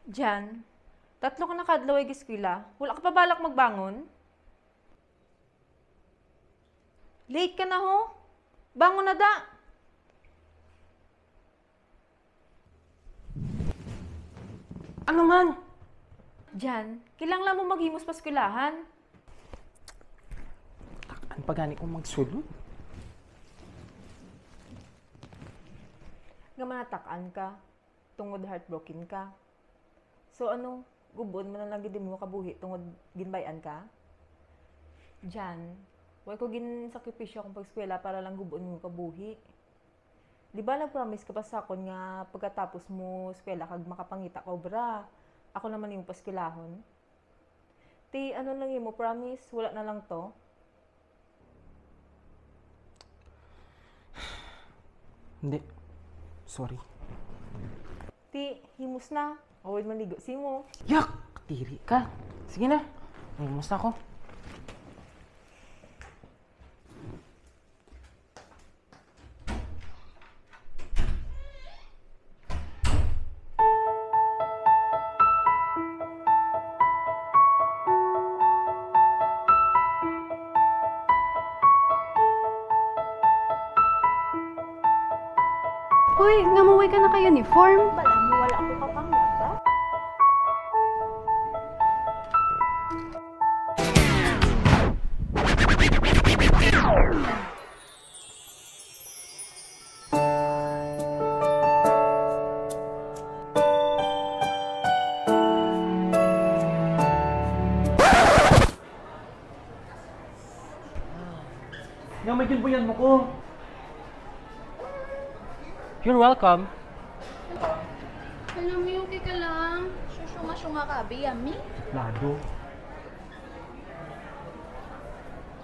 Diyan, tatlo ka nakadlaw ay giskwila. Wala ka pa balak magbangon? Late ka na ho? Bangon na da! Ano man? Diyan, kailangan mo maghimos pa skwilahan. Takaan pa gani kong magsulod. Nga manatakaan ka, tungod heartbroken ka. So ano, gubon mo na lang din mo kabuhi tungod ginbayan ka? Diyan, way ko ginsakripisyo akong pagskwela para lang gubon mo kabuhi. Di ba nag-promise ka pa sa akon nga pagkatapos mo eskwela kag makapangita ka obra, ako naman yung paskwelahon? Ti, ano lang mo, promise, wala na lang to. Hindi. Sorry. Ti, himus na. Awid maligo si mo. Yak! Katiri ka. Sige na. Nagmumos na ako. Hoy, ngamuwi ka na kayo uniform. Bala mo, wala ako kapangata. Nga may ginbuyan mo ko. You're welcome. Alam mo yung ka lang. Susunga-sunga ka, biyami. Lado.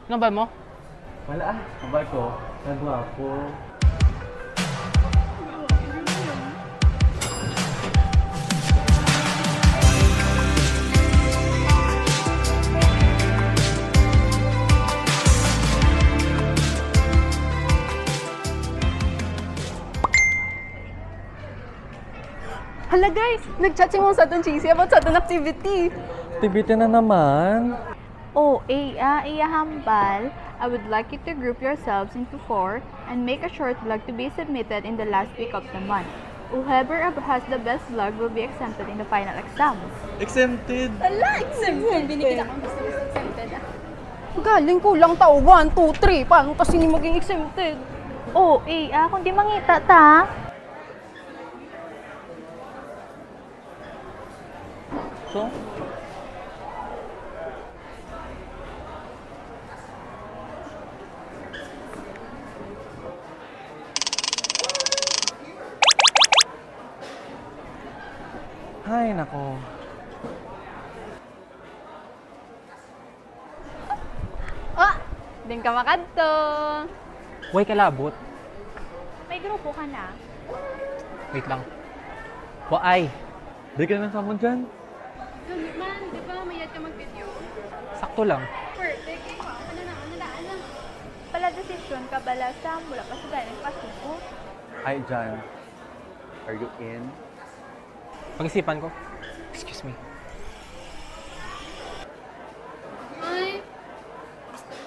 Ano ba mo? Wala ah. Kabay ko. Nagawa ko. Hala guys, nag-chat si Mong sa atong cheesy about sa atong activity. Activity na naman. Oh, iya hambal. I would like you to group yourselves into 4 and make a short vlog to be submitted in the last week of the month. Whoever has the best vlog will be exempted in the final exam. Exempted. Hala, exempted! Binigyan akong gusto exempted ah. Galing ko lang tao, 1, 2, 3. Paano kasi ni maging exempted? Oh, kung di mangita ta. So? Ay, nako. Oh, din ka makadto. Way kalabot. May grupo ka na. Wait lang. Waay. Di ka na samon dyan. Gani man, di ba mayad ka mag-video? Sakto lang. Perfect. Ano? Pala desisyon ka bala sa mula pa sa ganang pasuko. Hi, John. Are you in? Pag-isipan ko. Excuse me. Ay,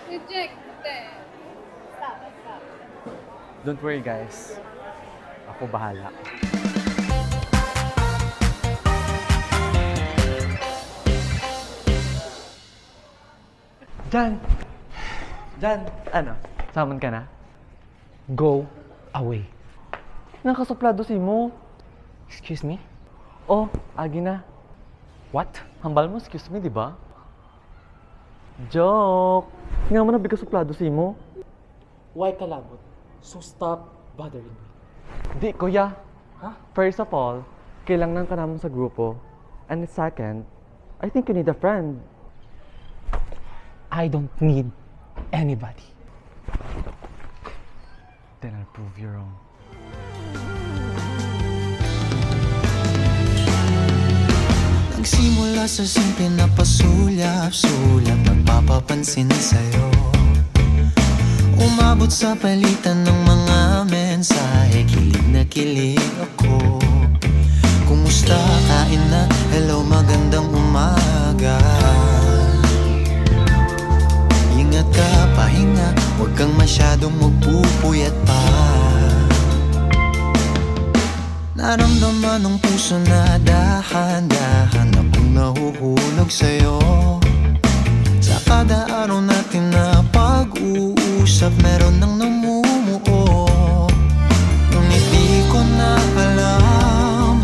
rejected. Stop. Don't worry, guys. Ako bahala. Jan, ano? Samon ka na? Go away. Nakasuplado si mo. Excuse me? Oh, agi na. What? Hambal mo, excuse me, di ba? Joke! Nga mo na bigasuplado si mo. Why kalabot? So stop bothering me. Di, kuya. Huh? First of all, kailangan ka naman sa grupo. And second, I think you need a friend. I don't need anybody. Then I'll prove you wrong. Nagsimula sa simple na pasulyap-sulap, nagpapapansin sa'yo. Umabot sa palitan ng mga mensahe, kilig na kilig ako. Kumusta, kain na, Huwag kang masyadong magpupuyat pa. Naramdaman ng puso na dahan-dahan akong nahuhulog sa'yo. Sa kada araw natin na pag-uusap, meron nang namumuo. Ngunit di ko na alam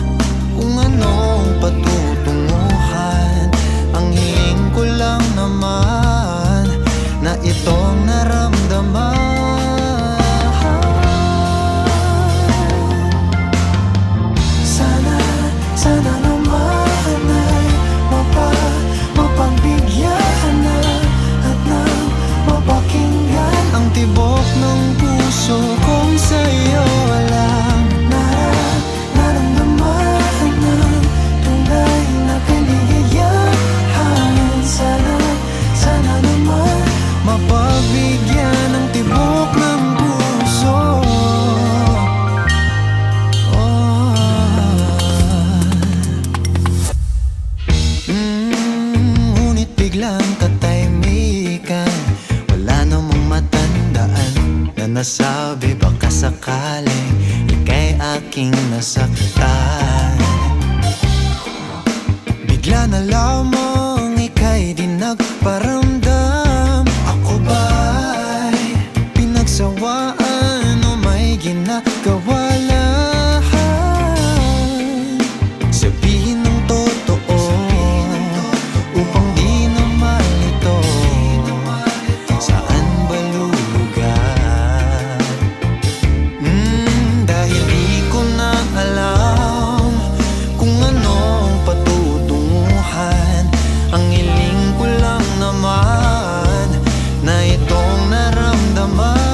kung anong patutunguhan. Ang hiling ko lang naman na itong naramdaman. Sana naman ay mapagbigyan na at nang mapakinggan ang tibok ng puso kong sa'yo lang naramdaman ng tunay na kaligayahan. Sana naman mapagbigyan ang tibok ng puso. Ngunit biglang katahimikan, wala namang matandaan na nasabi baka sakaling ika'y aking nasaktan. Bigla na lamang ika'y di nagparamdam. Ako ba'y pinagsawaan o may ginagawa lang? Sabihin ng totoo upang di na malito. Saan ba lulugar? Dahil di ko na alam kung anong patutunguhan. Ang hiling ko lang naman na itong naramdaman.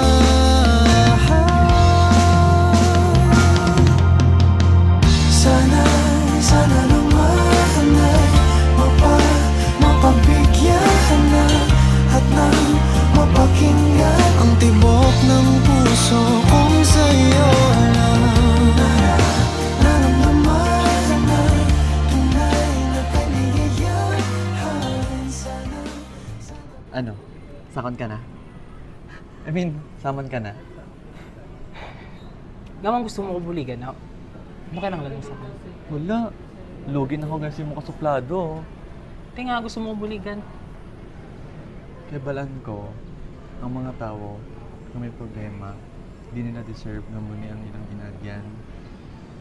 Sana naman ay mapagbigyan na at nang mapakinggan ang tibok ng puso kong sa'yo lang. Naramdaman na tunay na kaligayahan. Ano? Sakon ka na? I mean, samon ka na? Gamang gusto mo ko buligan, ha? Ano kailangan lang sa akin? Wala. Login ako kasi mo kasuplado. Tinga, gusto mo ko buligan. Kaya balaan ko, ang mga tao na may problema, di nila deserve na muni ang ilang ginagyan.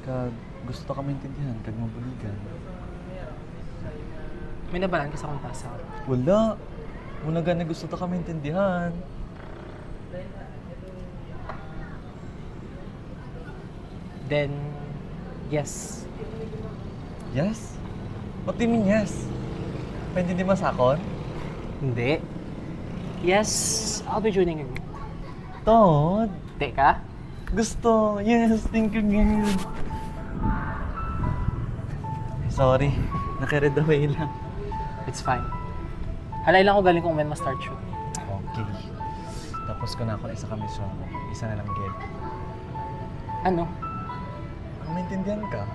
Kag gusto ka maintindihan, kag mabuligan. May nabalaan ka sa akong pasa. Wala. Muna gana gusto ka maintindihan. Then, yes. Yes? What do you mean yes? Pwede di masakon? Hindi. Yes, I'll be joining you. Todd! Teka. Gusto! Yes! Thank you, God! Sorry. Nakaread away lang. It's fine. Halay lang ko galing kung when ma-start shoot. Okay. Tapos ko na ako na isa kami song. Isa na lang get. Ano? Ang maintindihan ka?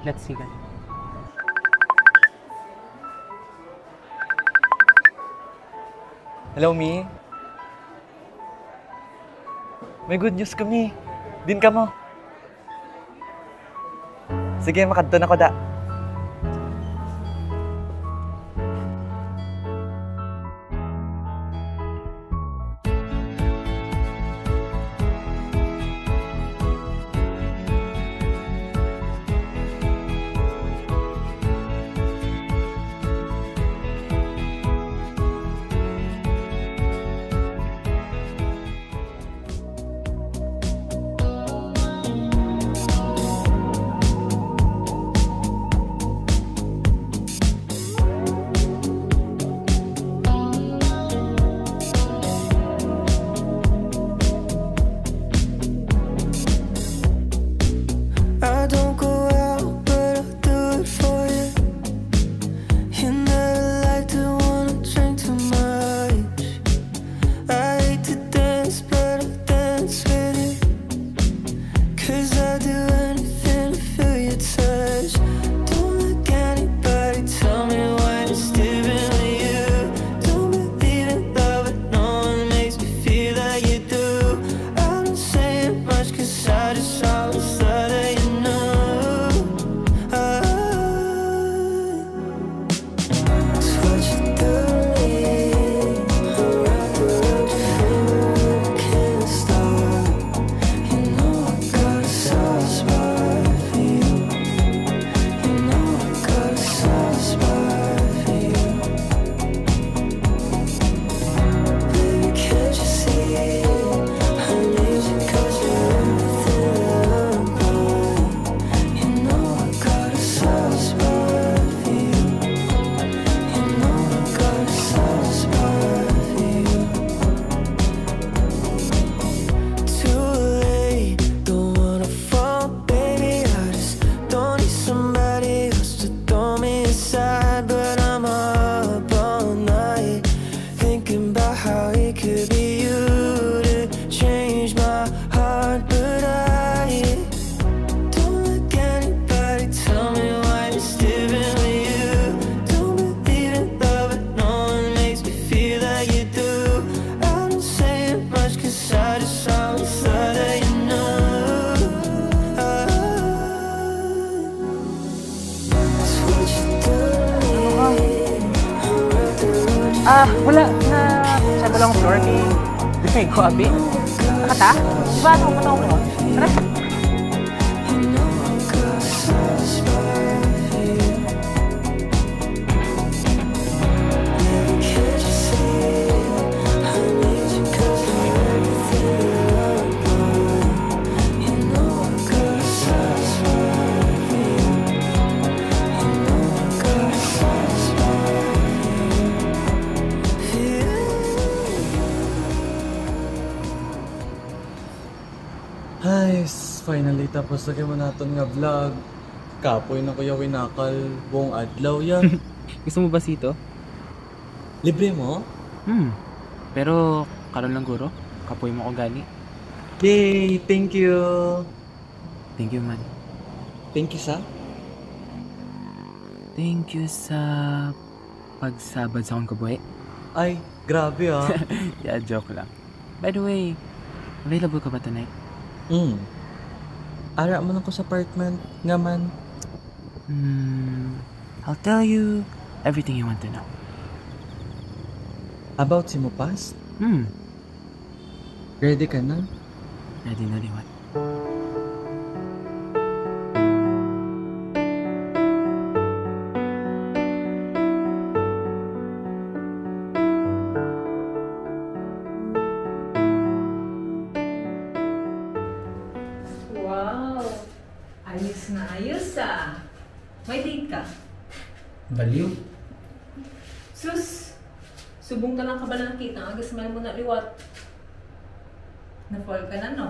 Let's see, guys. Hello, Mi? May good news kami. Din ka mo. Sige, makadto na ko da. Wala na sa lang floor kay Dipay ko abi. Nakata? Di ba ano mo na? Tara. Ay, finally tapos na kayo naton nga vlog. Kapoy na kuya winakal buong adlaw yan. Gusto mo ba sito? Libre mo? Pero karon lang guro, kapoy mo ko gani. Yay! Thank you! Thank you man. Thank you sa? Thank you sa pagsabad sa akong kabuhi. Ay, grabe ah. Yeah, joke lang. By the way, available ka ba tonight? Ara man ako sa apartment nga man. I'll tell you everything you want to know. About si Mupas? Ready ka na? Ready na liwat. Wow! Ayos na ayos ah! May date ka? Baliw? Sus! Subong ka lang kabala nakita, agas man mo na liwat. Na-fall ka na, no?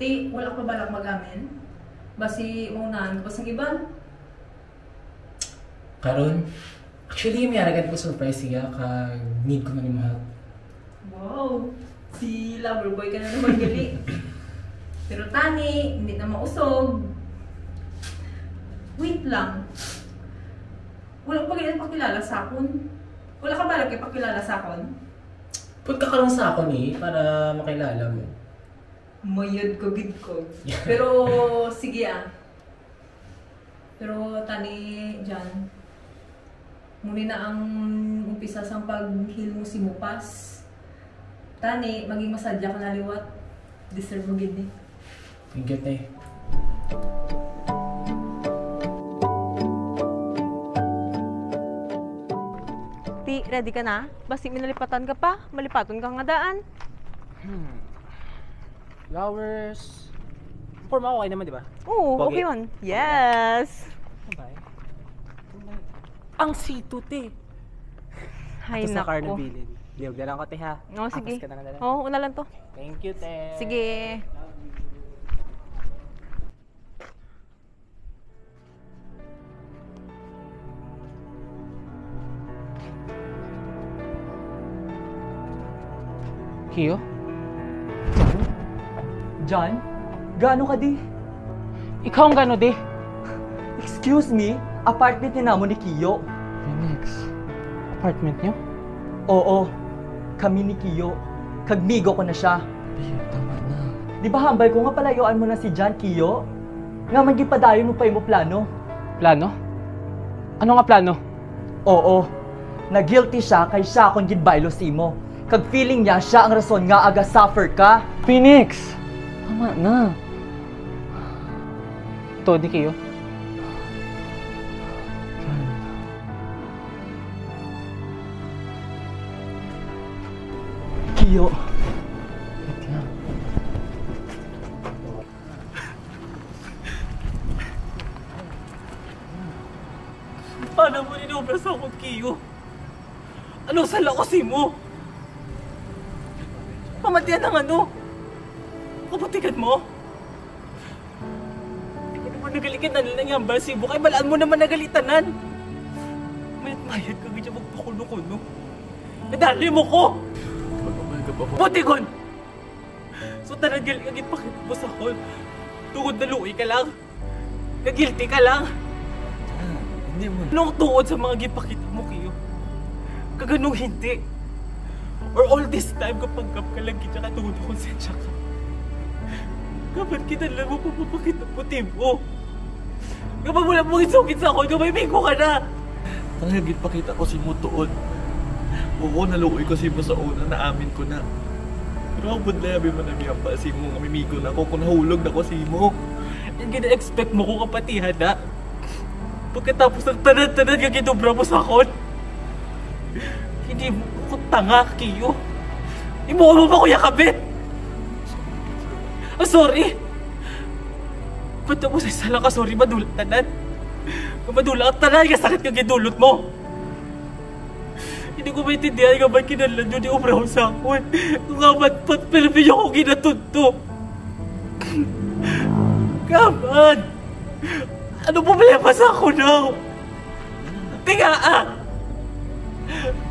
Ti, wala pa balak magamin? Basi maunahan ko sa iban? Karon, actually may aragad ko surprise siya kag need ko na ni mahal. Wow! Si lover boy ka na naman gali. Pero tani, hindi na mausog. Wait lang. Wala pa ganyan pakilala sa akon. Wala ka balak kayo pakilala sa akon? Put ka karon sa ako ni para makilala mo. Mayod ko, gid ko. Pero, sige ah. Pero, tani, dyan. Muli na ang umpisa sa pag-heal mo si Mupas. Tani, maging masadya ka na liwat. Deserve mo gid eh. Thank you, te. Ti, ready ka na? Basi minalipatan ka pa? Malipaton ka nga daan. Flowers. Forma okay naman, di ba? Oo, Pogi. okay yun. Yes! Bye. Ang sito, te. Hay Tapos na car na nako. bilin. Liwag na lang ko, te, ha? Oo, sige. Apas ka na lang. Oo, una lang to. Thank you, te. Sige. Kiyo? John? Gaano ka di? Ikaw ang gano, di? Excuse me? Apartment ni namo ni Kiyo. Phoenix. Apartment niyo? Oo. Kami ni Kiyo. Kagmigo ko na siya. Tama na. Di ba hambay ko nga palayuan mo na si John, Kiyo? Nga magipadayon mo pa mo plano? Plano? Ano nga plano? Oo. Na-guilty siya kay siya akong ginbaylo si mo. Kag feeling niya siya ang rason nga aga suffer ka. Phoenix! Tama na. To, di kayo? Kiyo. Paano mo ninobras ako, Kiyo? Anong sala ko si mo? Pamatiyan ng ano? Kapatigan mo? Hindi ko naman nagalikan na nila yung basibo. Kaya balaan mo naman nagalitanan. Mayat-mayat ka ganyan magpakulo-kulo. Nadali mo ko! Pagmamahal ka pa po. Potigon! So tanagal agit pakita mo sa call. Tungod na luwi ka lang. Nagilty ka lang. Hindi mo. Anong tuod sa mga gipakita mo, Kiyo? Kaganong hindi. Or all this time kapag kap ka lang kita katulog kung sensya ka. Kapag kita lang mo papapakita puti mo. Kapag wala mong isukit sa ako, gumibig ko ka na. Nangagit pakita ko si mo tuod. Oo, naluoy ko si mo sa una, naamin ko na. Pero ako budlabi mo na niya pa si mo, amimigo na ko, kung nahulog na ko si mo. Yung gina-expect mo ko kapatihan na. Pagkatapos ng tanan-tanan nga ginubra mo sa akon. Hindi mo ko tanga, Kiyo. Imuha mo ba ko yakabit? Oh, sorry! Ba't mo sa isa lang ka, sorry, madulat tanan? Madulat ka tanan, sakit ka gidulot mo. Hindi ko maintindihan nga ba't kinalan yun yung ubraw sa akon. Kung nga ba't Pilipino ko ginatunto. Come on! Ano problema sa ako now? Tingaa!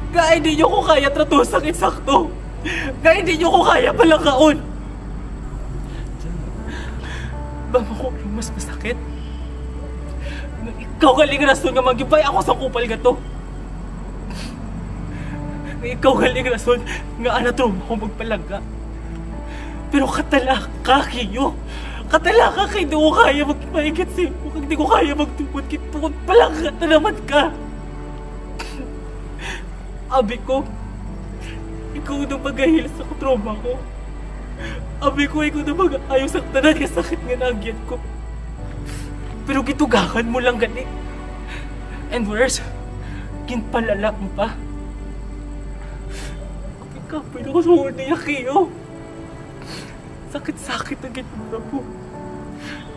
Kaya hindi nyo ko kaya tratusang insakto. Kaya hindi nyo ko kaya palangkaon. Ba mo ko yung mas masakit? Ikaw galing rason nga magibay ako sa kupal nga to. Ikaw galing rason nga anatrom ako magpalangga. Pero katala ka, Kiyo. Katala ka kay di ko kaya magpaigit sa'yo. Kung di ko kaya magtupod, kitupod palangga na naman ka. Abi ko, ikaw na mag-ahil sa trauma ko. Abi ko, ikaw na mag-ayaw sa tanan ka sakit nga nagyan ko. Pero gitugakan mo lang gani. And worse, ginpalala mo pa. Kapag ako sa una niya, Kiyo. Sakit-sakit ang ginura mo.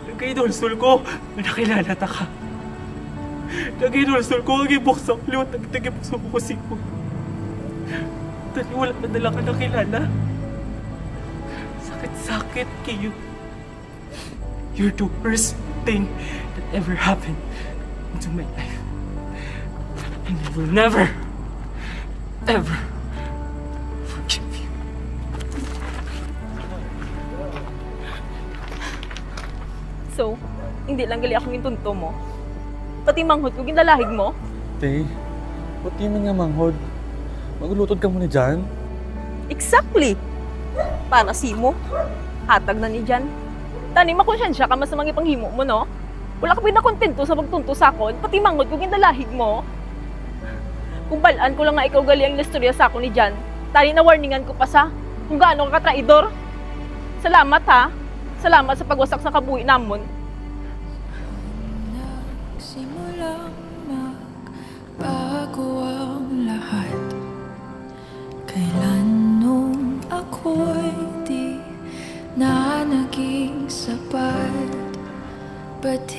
Nagkainulsol ko, nakilala ta ka. Nagkainulsol ko, ang ibuksak liwat, nagtagibukso ko kasi ko. Tani, wala na lang ka nakilala. Sakit-sakit, Kiyo. You're the worst thing that ever happened into my life. And I will never, ever forgive you. So, hindi lang gali ako yung tunto mo. Pati manghod ko, ginalahig mo. Te, ba't di man nga manghod? Magulutod ka muna dyan. Exactly! Para si mo. Hatag na ni Jan. Tani, makonsensya ka mas sa mga ipanghimo mo, no? Wala ka pinakontento sa pagtunto sa akon, pati manghod ko ginalahig mo. Kung balaan ko lang nga ikaw gali ang istorya sa akon ni Jan, tani na warningan ko pa sa kung gaano ka katraidor. Salamat ha. Salamat sa pagwasak sa kabuhi namon. Nagsimulang magbago ang lahat. Kailan nung ako'y di na naging sapat. Ba't